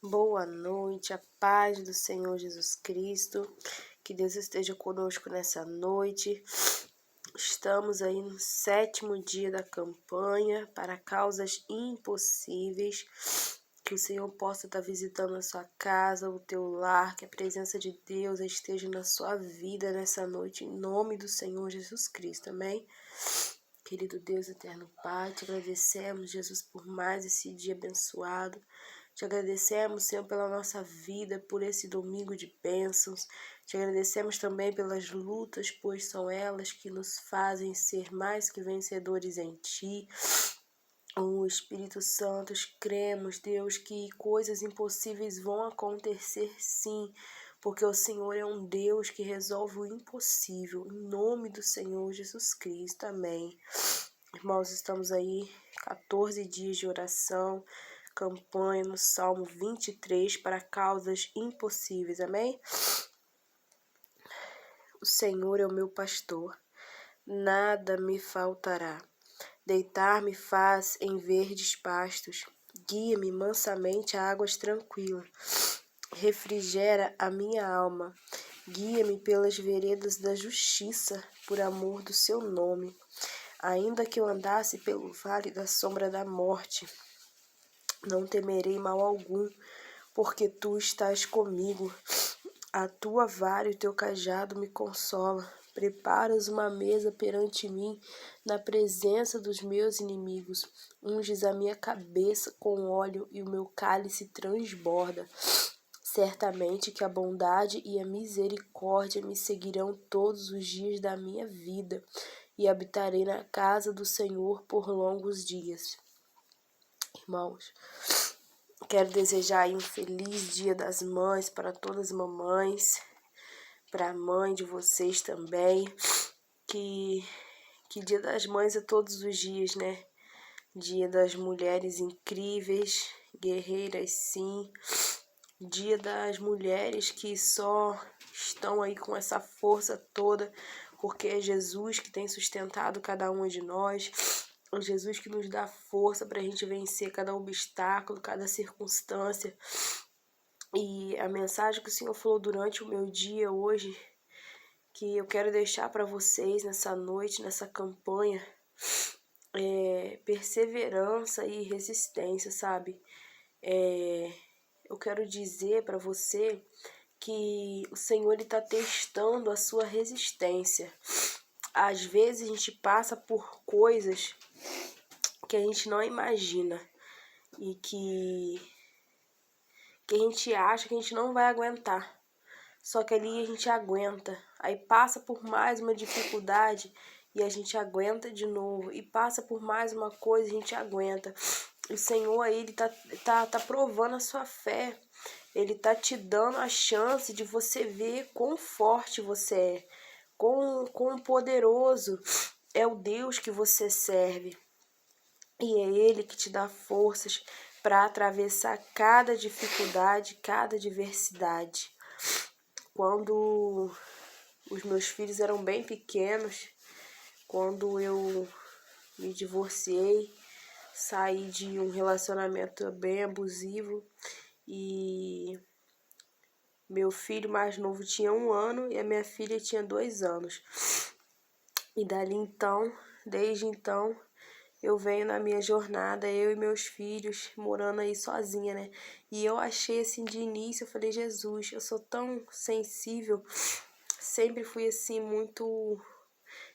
Boa noite, a paz do Senhor Jesus Cristo, que Deus esteja conosco nessa noite. Estamos aí no 7º dia da campanha para causas impossíveis. Que o Senhor possa estar visitando a sua casa, o teu lar, que a presença de Deus esteja na sua vida nessa noite, em nome do Senhor Jesus Cristo, amém? Querido Deus, eterno Pai, te agradecemos, Jesus, por mais esse dia abençoado. Te agradecemos, Senhor, pela nossa vida, por esse domingo de bênçãos. Te agradecemos também pelas lutas, pois são elas que nos fazem ser mais que vencedores em Ti. Oh, Espírito Santo, cremos, Deus, que coisas impossíveis vão acontecer sim, porque o Senhor é um Deus que resolve o impossível. Em nome do Senhor Jesus Cristo, amém. Irmãos, estamos aí 14 dias de oração, campanha no Salmo 23 para causas impossíveis, amém? O Senhor é o meu pastor, nada me faltará. Deitar-me faz em verdes pastos, guia-me mansamente a águas tranquilas. Refrigera a minha alma, guia-me pelas veredas da justiça, por amor do seu nome. Ainda que eu andasse pelo vale da sombra da morte, não temerei mal algum, porque tu estás comigo. A tua vara e o teu cajado me consolam. Preparas uma mesa perante mim, na presença dos meus inimigos. Unges a minha cabeça com óleo e o meu cálice transborda. Certamente que a bondade e a misericórdia me seguirão todos os dias da minha vida, e habitarei na casa do Senhor por longos dias. Irmãos, quero desejar aí um feliz Dia das Mães para todas as mamães, para a mãe de vocês também, que Dia das Mães é todos os dias, né? Dia das mulheres incríveis, guerreiras sim, Dia das mulheres que só estão aí com essa força toda, porque é Jesus que tem sustentado cada uma de nós, é Jesus que nos dá força para a gente vencer cada obstáculo, cada circunstância. E a mensagem que o Senhor falou durante o meu dia hoje, que eu quero deixar para vocês nessa noite, nessa campanha, é perseverança e resistência, sabe? Eu quero dizer para você que o Senhor está testando a sua resistência. Às vezes a gente passa por coisas que a gente não imagina e que a gente acha que a gente não vai aguentar. Só que ali a gente aguenta. Aí passa por mais uma dificuldade e a gente aguenta de novo. E passa por mais uma coisa e a gente aguenta. O Senhor aí, Ele tá provando a sua fé. Ele tá te dando a chance de você ver quão forte você é. Quão poderoso é o Deus que você serve. E é Ele que te dá forças para atravessar cada dificuldade, cada adversidade. Quando os meus filhos eram bem pequenos, quando eu me divorciei, saí de um relacionamento bem abusivo e meu filho mais novo tinha 1 ano e a minha filha tinha 2 anos. E dali então, desde então, eu venho na minha jornada, eu e meus filhos, morando aí sozinha, né? E eu achei assim, de início, eu falei, Jesus, eu sou tão sensível, sempre fui assim, muito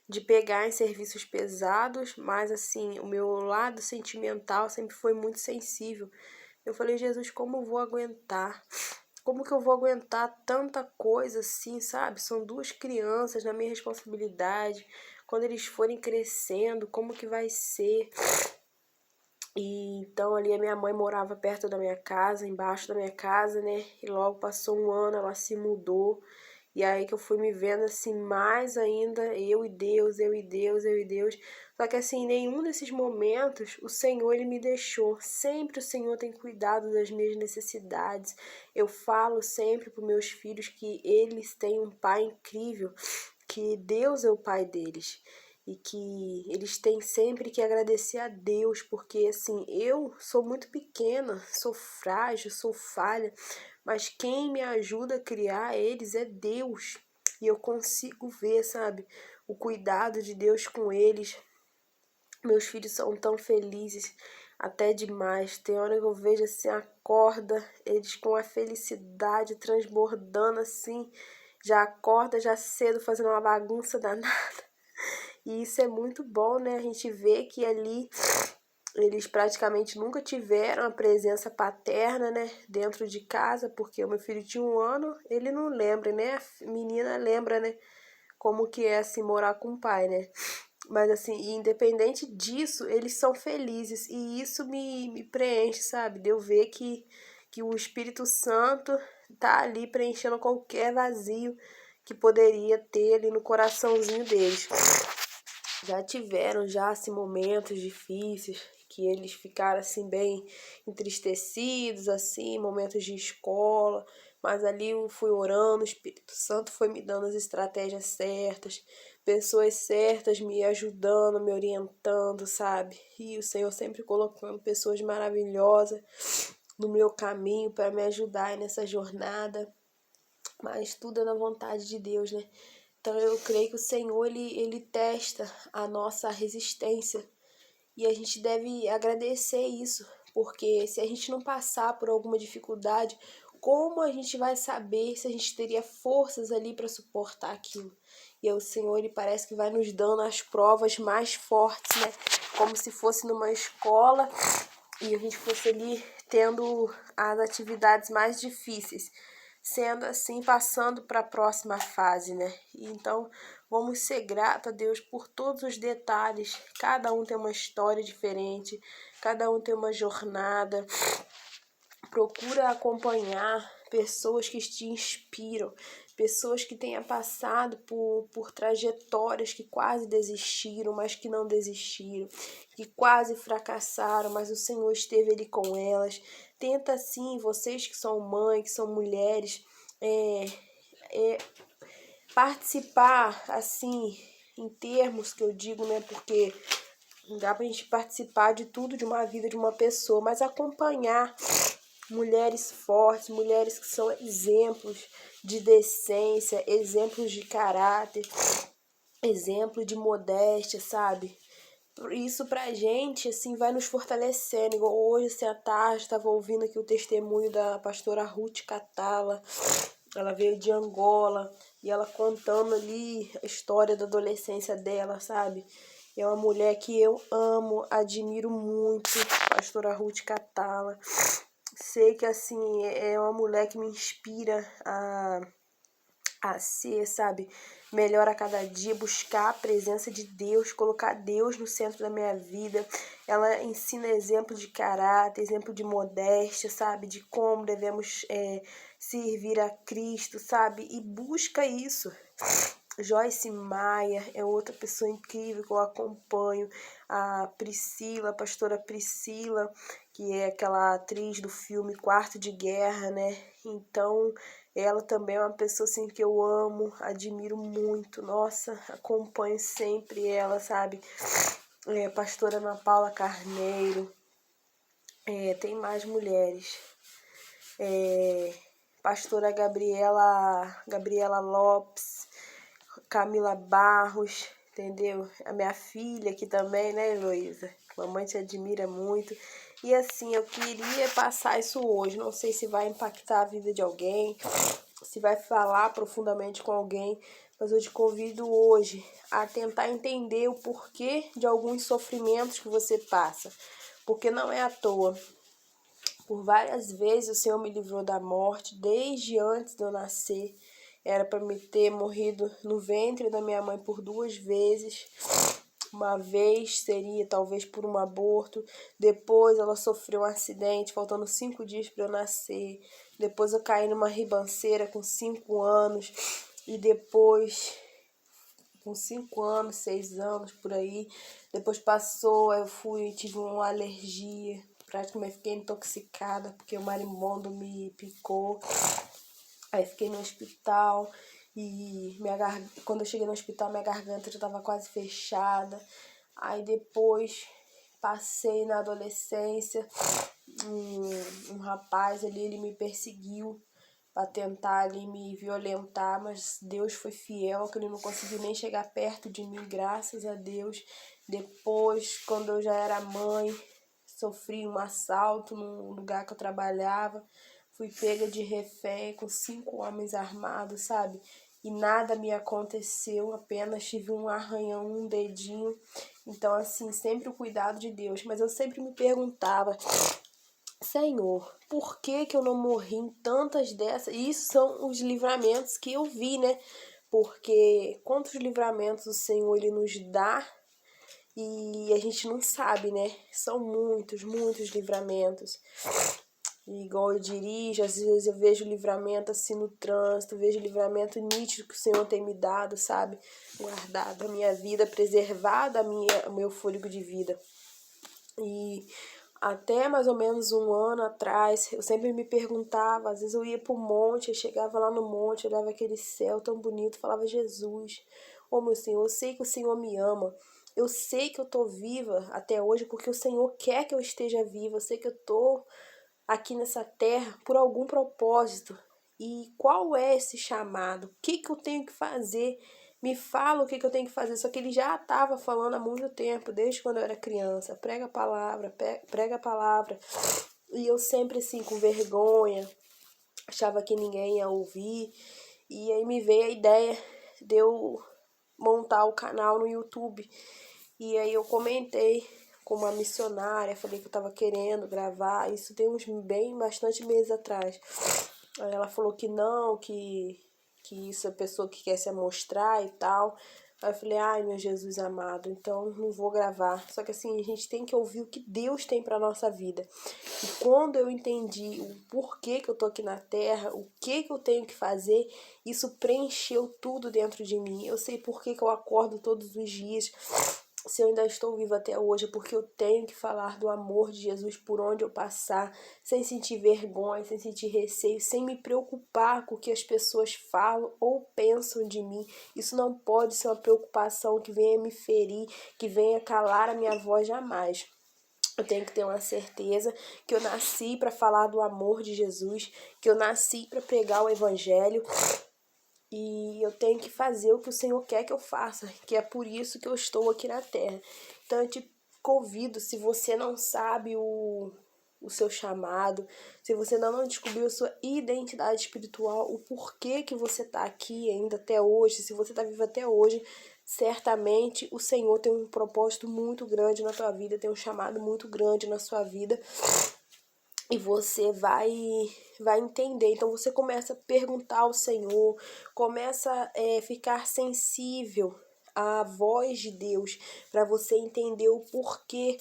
de pegar em serviços pesados, mas assim, o meu lado sentimental sempre foi muito sensível. Eu falei, Jesus, como eu vou aguentar? Como que eu vou aguentar tanta coisa assim, sabe? São 2 crianças na minha responsabilidade. Quando eles forem crescendo, como que vai ser? E então ali a minha mãe morava perto da minha casa, embaixo da minha casa, né? E logo passou 1 ano, ela se mudou. E aí que eu fui me vendo assim, mais ainda, eu e Deus, eu e Deus, eu e Deus. Só que assim, em nenhum desses momentos o Senhor, Ele me deixou. Sempre o Senhor tem cuidado das minhas necessidades. Eu falo sempre para os meus filhos que eles têm um pai incrível, que Deus é o pai deles. e que eles têm sempre que agradecer a Deus, porque assim, eu sou muito pequena, sou frágil, sou falha, mas quem me ajuda a criar eles é Deus. E eu consigo ver, sabe, o cuidado de Deus com eles. Meus filhos são tão felizes, até demais. Tem hora que eu vejo assim, acorda, eles com a felicidade transbordando assim, já acorda já cedo fazendo uma bagunça danada. E isso é muito bom, né? A gente vê que ali eles praticamente nunca tiveram a presença paterna, né? Dentro de casa, porque o meu filho tinha 1 ano, ele não lembra, né? A menina lembra, né? Como que é assim morar com o pai, né? Mas assim, independente disso, eles são felizes. E isso me preenche, sabe? De eu ver que o Espírito Santo tá ali preenchendo qualquer vazio que poderia ter ali no coraçãozinho deles. Já tiveram já assim, momentos difíceis que eles ficaram assim bem entristecidos, assim, momentos de escola, mas ali eu fui orando, o Espírito Santo foi me dando as estratégias certas, pessoas certas me ajudando, me orientando, sabe? E o Senhor sempre colocando pessoas maravilhosas no meu caminho para me ajudar nessa jornada, mas tudo é na vontade de Deus, né? Então eu creio que o Senhor, ele testa a nossa resistência e a gente deve agradecer isso, porque se a gente não passar por alguma dificuldade, como a gente vai saber se a gente teria forças ali para suportar aquilo? E aí o Senhor, ele parece que vai nos dando as provas mais fortes, né? Como se fosse numa escola e a gente fosse ali tendo as atividades mais difíceis, sendo assim, passando para a próxima fase, né? Então, vamos ser gratos a Deus por todos os detalhes. Cada um tem uma história diferente, cada um tem uma jornada. Procura acompanhar pessoas que te inspiram, pessoas que tenham passado por trajetórias que quase desistiram, mas que não desistiram, que quase fracassaram, mas o Senhor esteve ali com elas. Tenta sim, vocês que são mães, que são mulheres, participar assim, em termos que eu digo, né, porque não dá pra gente participar de tudo de uma vida de uma pessoa, mas acompanhar mulheres fortes, mulheres que são exemplos de decência, exemplos de caráter, exemplo de modéstia, sabe? Isso pra gente, assim, vai nos fortalecendo. Igual hoje, assim, à tarde, estava ouvindo aqui o testemunho da pastora Ruth Catala. Ela veio de Angola e ela contando ali a história da adolescência dela, sabe? É uma mulher que eu amo, admiro muito, pastora Ruth Catala. Sei que, assim, é uma mulher que me inspira a ser, sabe, melhor a cada dia, buscar a presença de Deus, colocar Deus no centro da minha vida. Ela ensina exemplo de caráter, exemplo de modéstia, sabe, de como devemos servir a Cristo, sabe, e busca isso. Joyce Maia é outra pessoa incrível que eu acompanho, a Priscila, a pastora Priscila, que é aquela atriz do filme Quarto de Guerra, né? Então, ela também é uma pessoa assim que eu amo, admiro muito. Nossa, acompanho sempre ela, sabe? Pastora Ana Paula Carneiro. Tem mais mulheres. Pastora Gabriela Lopes, Camila Barros, entendeu? A minha filha aqui também, né, Heloísa? Mamãe te admira muito. E assim, eu queria passar isso hoje. Não sei se vai impactar a vida de alguém, se vai falar profundamente com alguém, mas eu te convido hoje a tentar entender o porquê de alguns sofrimentos que você passa. Porque não é à toa. Por várias vezes o Senhor me livrou da morte, desde antes de eu nascer. Era para me ter morrido no ventre da minha mãe por 2 vezes. Uma vez seria talvez por um aborto. Depois ela sofreu um acidente, faltando 5 dias para eu nascer. Depois eu caí numa ribanceira com 5 anos. E depois, com 5 anos, 6 anos, por aí. Depois passou, eu tive uma alergia. Praticamente fiquei intoxicada porque o marimbondo me picou. Aí fiquei no hospital E quando eu cheguei no hospital, minha garganta já estava quase fechada. Aí depois passei na adolescência, um rapaz ali, ele me perseguiu para tentar ali me violentar, mas Deus foi fiel, que ele não conseguiu nem chegar perto de mim, graças a Deus. Depois, quando eu já era mãe, sofri um assalto no lugar que eu trabalhava, fui pega de refém com 5 homens armados, sabe? E nada me aconteceu, apenas tive um arranhão, um dedinho. Então, assim, sempre o cuidado de Deus. Mas eu sempre me perguntava, Senhor, por que que eu não morri em tantas dessas? E isso são os livramentos que eu vi, né? Porque quantos livramentos o Senhor ele nos dá e a gente não sabe, né? São muitos, muitos livramentos. E igual eu dirijo, às vezes eu vejo livramento assim no trânsito, vejo livramento nítido que o Senhor tem me dado, sabe? Guardado a minha vida, preservado o meu fôlego de vida. E até mais ou menos um ano atrás, eu sempre me perguntava, às vezes eu ia pro monte, eu chegava lá no monte, olhava aquele céu tão bonito, falava, Jesus, ô meu Senhor, eu sei que o Senhor me ama, eu sei que eu tô viva até hoje porque o Senhor quer que eu esteja viva, eu sei que eu tô aqui nessa terra por algum propósito. E qual é esse chamado? O que que eu tenho que fazer? Me fala o que que eu tenho que fazer. Só que ele já estava falando há muito tempo, desde quando eu era criança. Prega a palavra, prega a palavra. E eu sempre assim, com vergonha, achava que ninguém ia ouvir. E aí me veio a ideia de eu montar o canal no YouTube. E aí eu comentei com uma missionária, falei que eu tava querendo gravar, isso tem bastante meses atrás. Aí ela falou que não, que isso é pessoa que quer se amostrar e tal. Aí eu falei, ai meu Jesus amado, então não vou gravar. Só que assim, a gente tem que ouvir o que Deus tem pra nossa vida. E quando eu entendi o porquê que eu tô aqui na terra, o que eu tenho que fazer, isso preencheu tudo dentro de mim. Eu sei por que eu acordo todos os dias. Se eu ainda estou viva até hoje, é porque eu tenho que falar do amor de Jesus por onde eu passar, sem sentir vergonha, sem sentir receio, sem me preocupar com o que as pessoas falam ou pensam de mim. Isso não pode ser uma preocupação que venha me ferir, que venha calar a minha voz jamais. Eu tenho que ter uma certeza que eu nasci para falar do amor de Jesus, que eu nasci para pregar o evangelho. E eu tenho que fazer o que o Senhor quer que eu faça, que é por isso que eu estou aqui na terra. Então eu te convido, se você não sabe o seu chamado, se você ainda não descobriu a sua identidade espiritual, o porquê que você está aqui ainda até hoje, se você está vivo até hoje, certamente o Senhor tem um propósito muito grande na tua vida, tem um chamado muito grande na sua vida. E você vai entender. Então você começa a perguntar ao Senhor, começa a ficar sensível à voz de Deus, para você entender o porquê,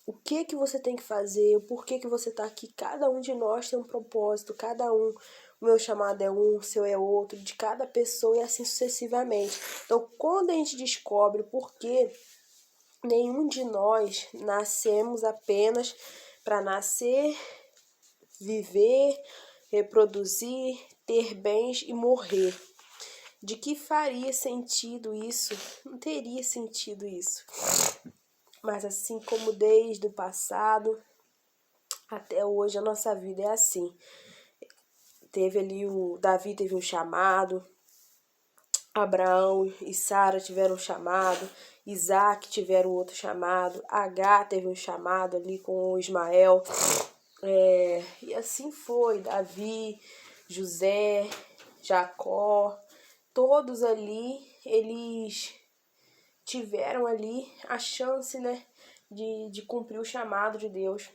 o que que você tem que fazer, o porquê que você está aqui. Cada um de nós tem um propósito, cada um. O meu chamado é um, o seu é outro, de cada pessoa e assim sucessivamente. Então, quando a gente descobre o porquê, nenhum de nós nascemos apenas para nascer, viver, reproduzir, ter bens e morrer. De que faria sentido isso? Não teria sentido isso. Mas assim como desde o passado até hoje a nossa vida é assim. Teve ali Davi teve um chamado, Abraão e Sara tiveram um chamado, Isaac tiveram outro chamado, Agar teve um chamado ali com o Ismael. E assim foi, Davi, José, Jacó, todos ali, eles tiveram ali a chance, né, de cumprir o chamado de Deus.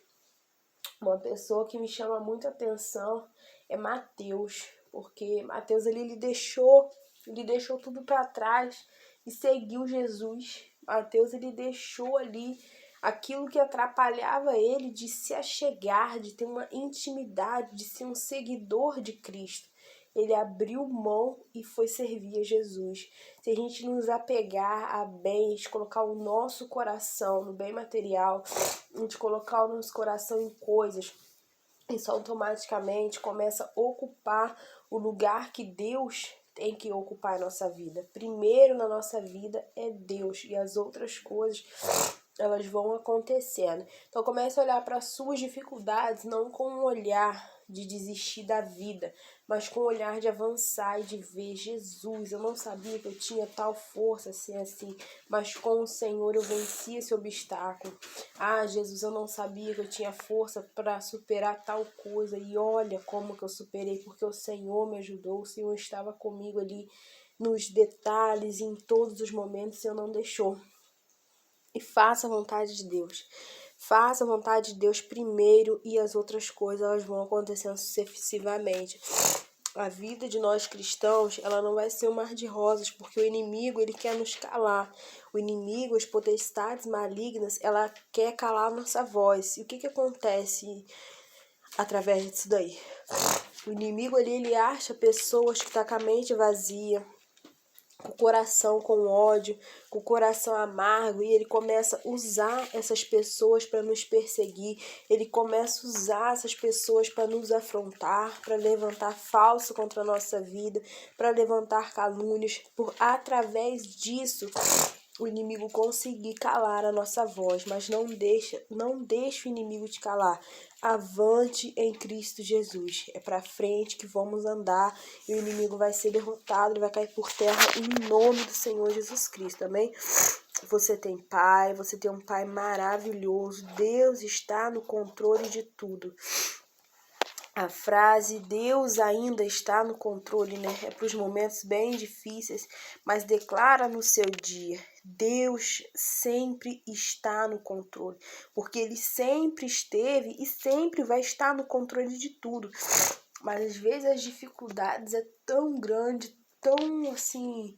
Uma pessoa que me chama muito atenção é Mateus, porque Mateus ele deixou tudo para trás e seguiu Jesus. Mateus ele deixou ali aquilo que atrapalhava ele de se achegar, de ter uma intimidade, de ser um seguidor de Cristo. Ele abriu mão e foi servir a Jesus. Se a gente nos apegar a bens, colocar o nosso coração no bem material, a gente colocar o nosso coração em coisas, isso automaticamente começa a ocupar o lugar que Deus tem que ocupar a nossa vida. Primeiro na nossa vida é Deus, e as outras coisas, elas vão acontecendo. Então comece a olhar para as suas dificuldades, não com um olhar de desistir da vida, mas com o olhar de avançar e de ver Jesus. Eu não sabia que eu tinha tal força assim, mas com o Senhor eu venci esse obstáculo. Ah, Jesus, eu não sabia que eu tinha força para superar tal coisa, e olha como que eu superei, porque o Senhor me ajudou, o Senhor estava comigo ali nos detalhes, em todos os momentos, o Senhor não deixou. E faça a vontade de Deus. Faça a vontade de Deus primeiro, e as outras coisas elas vão acontecendo sucessivamente. A vida de nós cristãos, ela não vai ser um mar de rosas, porque o inimigo, ele quer nos calar. O inimigo, as potestades malignas, ela quer calar a nossa voz. E o que acontece através disso daí? O inimigo ali, ele acha pessoas que estão com a mente vazia, com o coração com ódio, com o coração amargo, e ele começa a usar essas pessoas para nos perseguir, ele começa a usar essas pessoas para nos afrontar, para levantar falso contra a nossa vida, para levantar calúnias, através disso o inimigo conseguir calar a nossa voz, mas não deixa o inimigo te calar. Avante em Cristo Jesus. É para frente que vamos andar, e o inimigo vai ser derrotado, ele vai cair por terra em nome do Senhor Jesus Cristo, amém? Você tem pai, você tem um pai maravilhoso. Deus está no controle de tudo. A frase Deus ainda está no controle, né? É para os momentos bem difíceis, mas declara no seu dia: Deus sempre está no controle, porque Ele sempre esteve e sempre vai estar no controle de tudo. Mas às vezes as dificuldades é tão grande, tão assim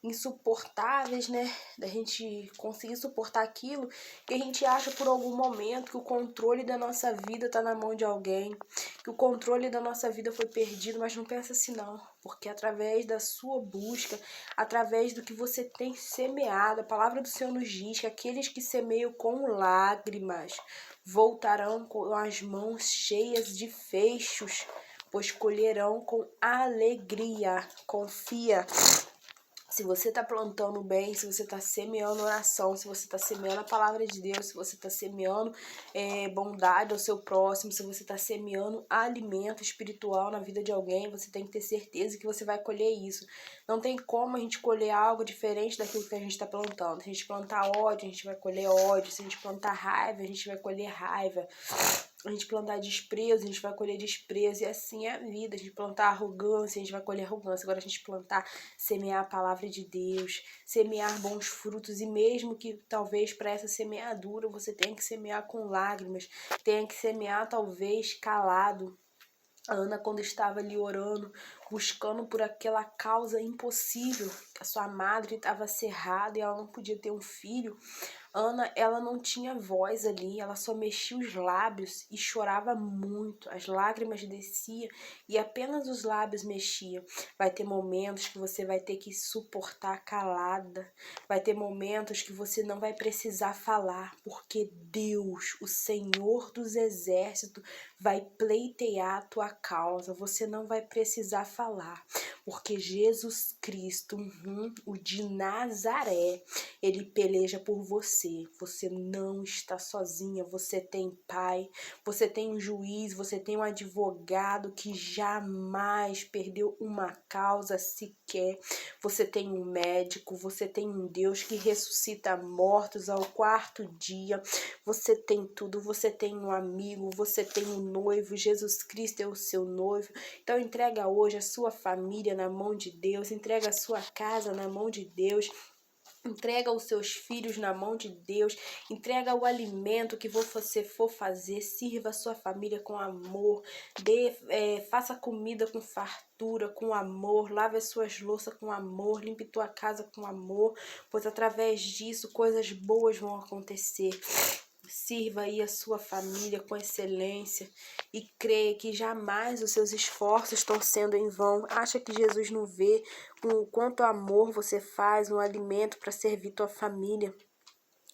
insuportáveis, né? Da gente conseguir suportar aquilo, que a gente acha por algum momento que o controle da nossa vida tá na mão de alguém, que o controle da nossa vida foi perdido, mas não pensa assim não, porque através da sua busca, através do que você tem semeado, a palavra do Senhor nos diz que aqueles que semeiam com lágrimas voltarão com as mãos cheias de feixes, pois colherão com alegria. Confia. Se você está plantando bem, se você está semeando oração, se você está semeando a palavra de Deus, se você está semeando bondade ao seu próximo, se você está semeando alimento espiritual na vida de alguém, você tem que ter certeza que você vai colher isso. Não tem como a gente colher algo diferente daquilo que a gente está plantando. Se a gente plantar ódio, a gente vai colher ódio. Se a gente plantar raiva, a gente vai colher raiva. A gente plantar desprezo, a gente vai colher desprezo. E assim é a vida. A gente plantar arrogância, a gente vai colher arrogância. Agora a gente plantar, semear a palavra de Deus, semear bons frutos. E mesmo que talvez para essa semeadura você tenha que semear com lágrimas, tenha que semear talvez calado. A Ana, quando estava ali orando, buscando por aquela causa impossível, a sua madre estava cerrada e ela não podia ter um filho, Ana, ela não tinha voz ali, ela só mexia os lábios e chorava muito, as lágrimas desciam e apenas os lábios mexiam. Vai ter momentos que você vai ter que suportar calada, vai ter momentos que você não vai precisar falar, porque Deus, o Senhor dos Exércitos, vai pleitear a tua causa, você não vai precisar falar, porque Jesus Cristo, o de Nazaré, ele peleja por você. Você não está sozinha, você tem pai, você tem um juiz, você tem um advogado que jamais perdeu uma causa sequer. Você tem um médico, você tem um Deus que ressuscita mortos ao 4º dia. Você tem tudo, você tem um amigo, você tem um noivo, Jesus Cristo é o seu noivo. Então entrega hoje a sua família na mão de Deus, entrega a sua casa na mão de Deus. Entrega os seus filhos na mão de Deus, entrega o alimento que você for fazer, sirva a sua família com amor, faça comida com fartura, com amor, lave as suas louças com amor, limpe tua casa com amor, pois através disso coisas boas vão acontecer. Sirva aí a sua família com excelência e creia que jamais os seus esforços estão sendo em vão. Acha que Jesus não vê com quanto amor você faz um alimento para servir tua família?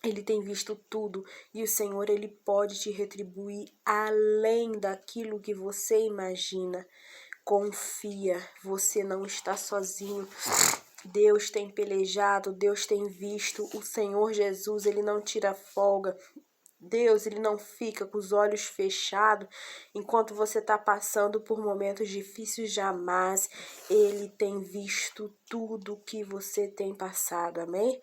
Ele tem visto tudo e o Senhor, ele pode te retribuir além daquilo que você imagina. Confia, você não está sozinho. Deus tem pelejado, Deus tem visto. O Senhor Jesus, Ele não tira folga. Deus, Ele não fica com os olhos fechados enquanto você está passando por momentos difíceis, jamais. Ele tem visto tudo que você tem passado, amém?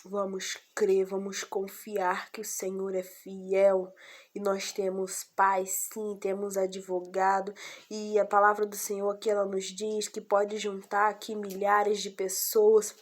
Vamos crer, vamos confiar que o Senhor é fiel e nós temos Pai, sim, temos advogado, e a palavra do Senhor aqui ela nos diz que pode juntar aqui milhares de pessoas.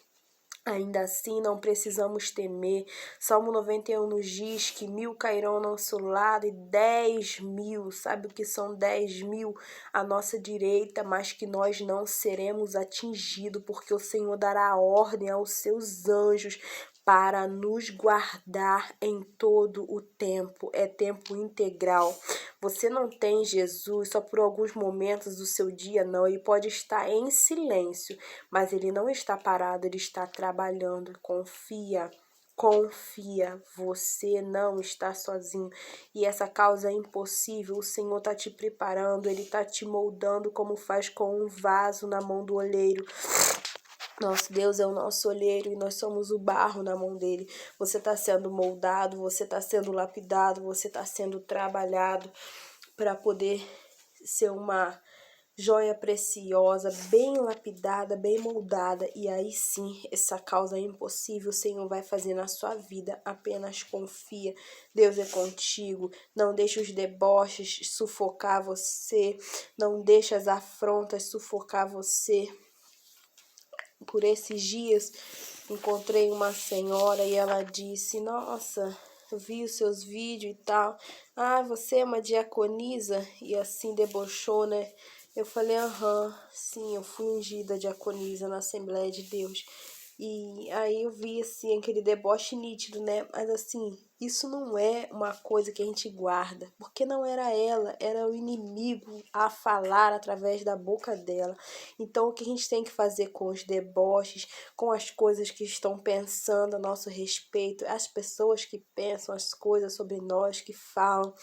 Ainda assim, não precisamos temer. Salmo 91 nos diz que 1000 cairão ao nosso lado e 10.000, sabe o que são 10.000 à nossa direita, mas que nós não seremos atingidos, porque o Senhor dará ordem aos seus anjos para nos guardar em todo o tempo. É tempo integral. Você não tem Jesus só por alguns momentos do seu dia, não. Ele pode estar em silêncio, mas ele não está parado, ele está trabalhando. Confia, confia, você não está sozinho. E essa causa é impossível, o Senhor está te preparando, Ele está te moldando como faz com um vaso na mão do olheiro. Nosso Deus é o nosso olheiro e nós somos o barro na mão dele. Você está sendo moldado, você está sendo lapidado, você está sendo trabalhado para poder ser uma joia preciosa, bem lapidada, bem moldada. E aí sim, essa causa é impossível, o Senhor vai fazer na sua vida. Apenas confia, Deus é contigo. Não deixe os deboches sufocar você, não deixe as afrontas sufocar você. Por esses dias, encontrei uma senhora e ela disse: nossa, eu vi os seus vídeos e tal. Ah, você é uma diaconisa? E assim debochou, né? Eu falei: aham, sim, eu fui ungida diaconisa na Assembleia de Deus. E aí eu vi assim aquele deboche nítido, né? Mas assim, isso não é uma coisa que a gente guarda, porque não era ela, era o inimigo a falar através da boca dela. Então o que a gente tem que fazer com os deboches, com as coisas que estão pensando a nosso respeito, as pessoas que pensam as coisas sobre nós, que falam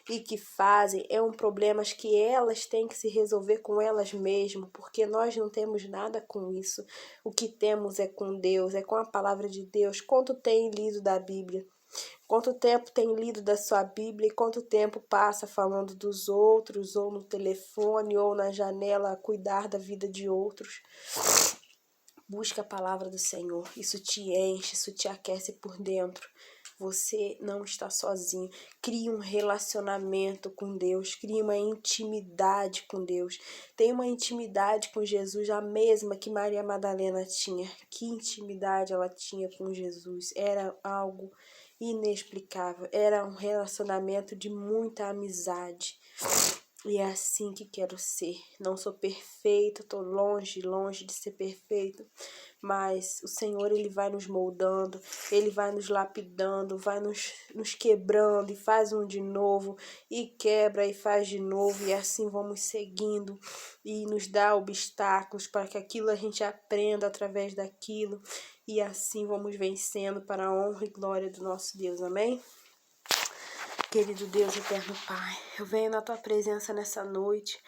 e que fazem, é um problema que elas têm que se resolver com elas mesmas, porque nós não temos nada com isso. O que temos é com Deus, é com a palavra de Deus. Quanto tem lido da Bíblia? Quanto tempo tem lido da sua Bíblia e quanto tempo passa falando dos outros, ou no telefone, ou na janela, a cuidar da vida de outros? Busca a palavra do Senhor, isso te enche, isso te aquece por dentro. Você não está sozinho. Crie um relacionamento com Deus, crie uma intimidade com Deus. Tenha uma intimidade com Jesus, a mesma que Maria Madalena tinha. Que intimidade ela tinha com Jesus? Era algo inexplicável, era um relacionamento de muita amizade. E é assim que quero ser. Não sou perfeita, estou longe de ser perfeita, mas o Senhor, Ele vai nos moldando, Ele vai nos lapidando, vai nos quebrando e faz um de novo, e quebra e faz de novo, e assim vamos seguindo, e nos dá obstáculos para que aquilo a gente aprenda através daquilo, e assim vamos vencendo para a honra e glória do nosso Deus, amém? Querido Deus, eterno Pai, eu venho na Tua presença nessa noite,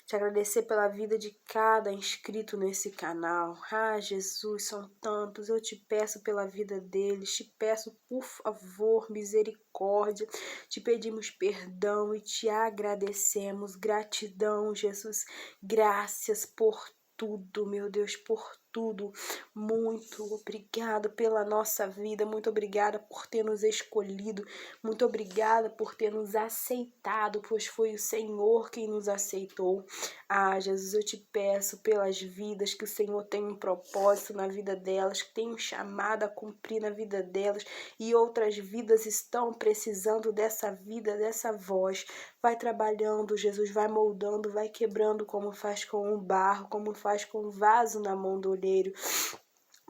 te agradecer pela vida de cada inscrito nesse canal. Ah, Jesus, são tantos, eu te peço pela vida deles, te peço por favor, misericórdia, te pedimos perdão e te agradecemos. Gratidão, Jesus, graças por tudo, meu Deus, por tudo. Muito obrigada pela nossa vida, muito obrigada por ter nos escolhido, muito obrigada por ter nos aceitado, pois foi o Senhor quem nos aceitou. Ah, Jesus, eu te peço pelas vidas que o Senhor tem um propósito na vida delas, que tem um chamado a cumprir na vida delas, e outras vidas estão precisando dessa vida, dessa voz. Vai trabalhando, Jesus, vai moldando, vai quebrando como faz com um barro, como faz com um vaso na mão do olheiro.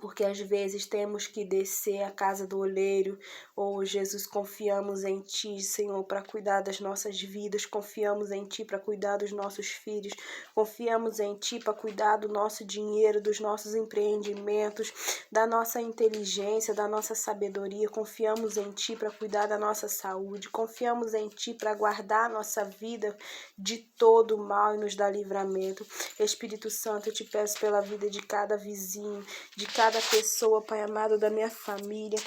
porque às vezes temos que descer à casa do oleiro. Oh, Jesus, confiamos em Ti, Senhor, para cuidar das nossas vidas, confiamos em Ti para cuidar dos nossos filhos, confiamos em Ti para cuidar do nosso dinheiro, dos nossos empreendimentos, da nossa inteligência, da nossa sabedoria, confiamos em Ti para cuidar da nossa saúde, confiamos em Ti para guardar a nossa vida de todo mal e nos dar livramento. Espírito Santo, eu te peço pela vida de cada vizinho, de cada pessoa, Pai amado, da minha família.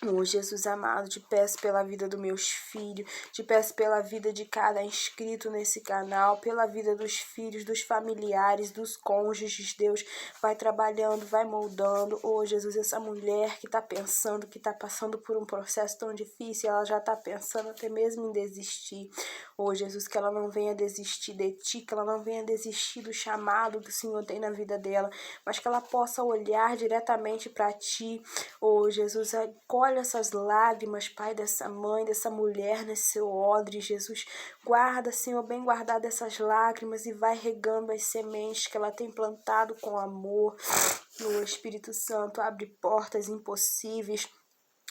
Oh, Jesus amado, te peço pela vida dos meus filhos, te peço pela vida de cada inscrito nesse canal, pela vida dos filhos, dos familiares, dos cônjuges, Deus, vai trabalhando, vai moldando. Oh, Jesus, essa mulher que está pensando, que está passando por um processo tão difícil, ela já está pensando até mesmo em desistir. Oh, Jesus, que ela não venha desistir de Ti, que ela não venha desistir do chamado que o Senhor tem na vida dela, mas que ela possa olhar diretamente para Ti. Oh, Jesus, colhe essas lágrimas, Pai, dessa mãe, dessa mulher nesse seu odre, Jesus. Guarda, Senhor, bem guardada essas lágrimas e vai regando as sementes que ela tem plantado com amor. O Espírito Santo abre portas impossíveis.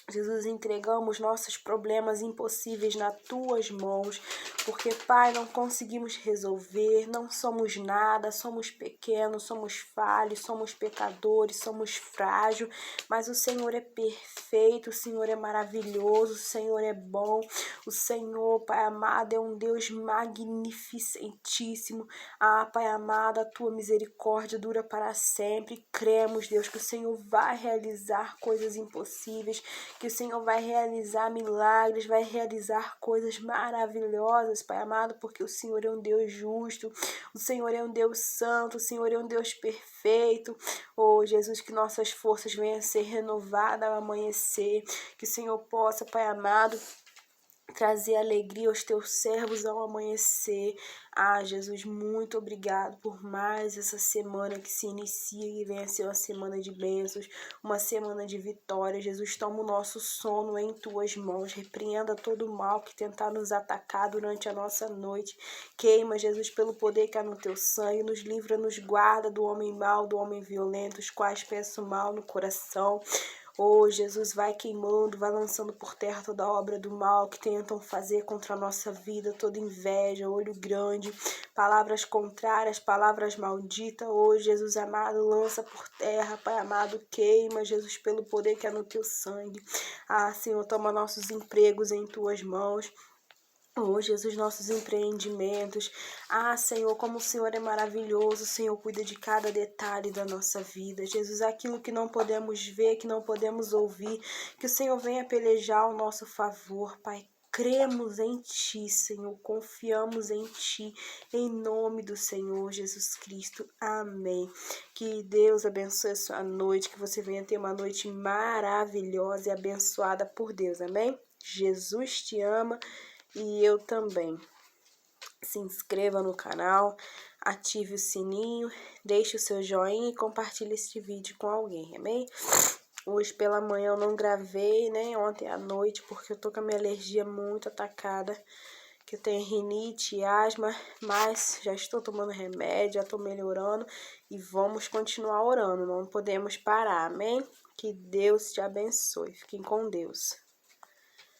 Jesus, entregamos nossos problemas impossíveis nas Tuas mãos, porque, Pai, não conseguimos resolver, não somos nada, somos pequenos, somos falhos, somos pecadores, somos frágeis, mas o Senhor é perfeito, o Senhor é maravilhoso, o Senhor é bom, o Senhor, Pai amado, é um Deus magnificentíssimo. Ah, Pai amado, a Tua misericórdia dura para sempre. Cremos, Deus, que o Senhor vai realizar coisas impossíveis, que o Senhor vai realizar milagres, vai realizar coisas maravilhosas, Pai amado, porque o Senhor é um Deus justo, o Senhor é um Deus santo, o Senhor é um Deus perfeito. Oh, Jesus, que nossas forças venham a ser renovadas ao amanhecer, que o Senhor possa, Pai amado, trazer alegria aos Teus servos ao amanhecer. Ah, Jesus, muito obrigado por mais essa semana que se inicia e venha a ser uma semana de bênçãos, uma semana de vitória. Jesus, toma o nosso sono em Tuas mãos, repreenda todo o mal que tentar nos atacar durante a nossa noite. Queima, Jesus, pelo poder que há no Teu sangue, nos livra, nos guarda do homem mau, do homem violento, os quais pensam mal no coração. Oh, Jesus, vai queimando, vai lançando por terra toda a obra do mal que tentam fazer contra a nossa vida, toda inveja, olho grande, palavras contrárias, palavras malditas. Oh, Jesus amado, lança por terra, Pai amado, queima, Jesus, pelo poder que há no Teu sangue. Ah, Senhor, toma nossos empregos em Tuas mãos. Oh, Jesus, nossos empreendimentos. Ah, Senhor, como o Senhor é maravilhoso, o Senhor cuida de cada detalhe da nossa vida. Jesus, aquilo que não podemos ver, que não podemos ouvir, que o Senhor venha pelejar ao nosso favor, Pai. Cremos em Ti, Senhor, confiamos em Ti, em nome do Senhor Jesus Cristo. Amém. Que Deus abençoe a sua noite, que você venha ter uma noite maravilhosa e abençoada por Deus. Amém? Jesus te ama. E eu também. Se inscreva no canal, ative o sininho, deixe o seu joinha e compartilhe este vídeo com alguém, amém? Hoje pela manhã eu não gravei, né? Ontem à noite, porque eu tô com a minha alergia muito atacada, que eu tenho rinite e asma, mas já estou tomando remédio, já tô melhorando e vamos continuar orando, não podemos parar, amém? Que Deus te abençoe, fiquem com Deus.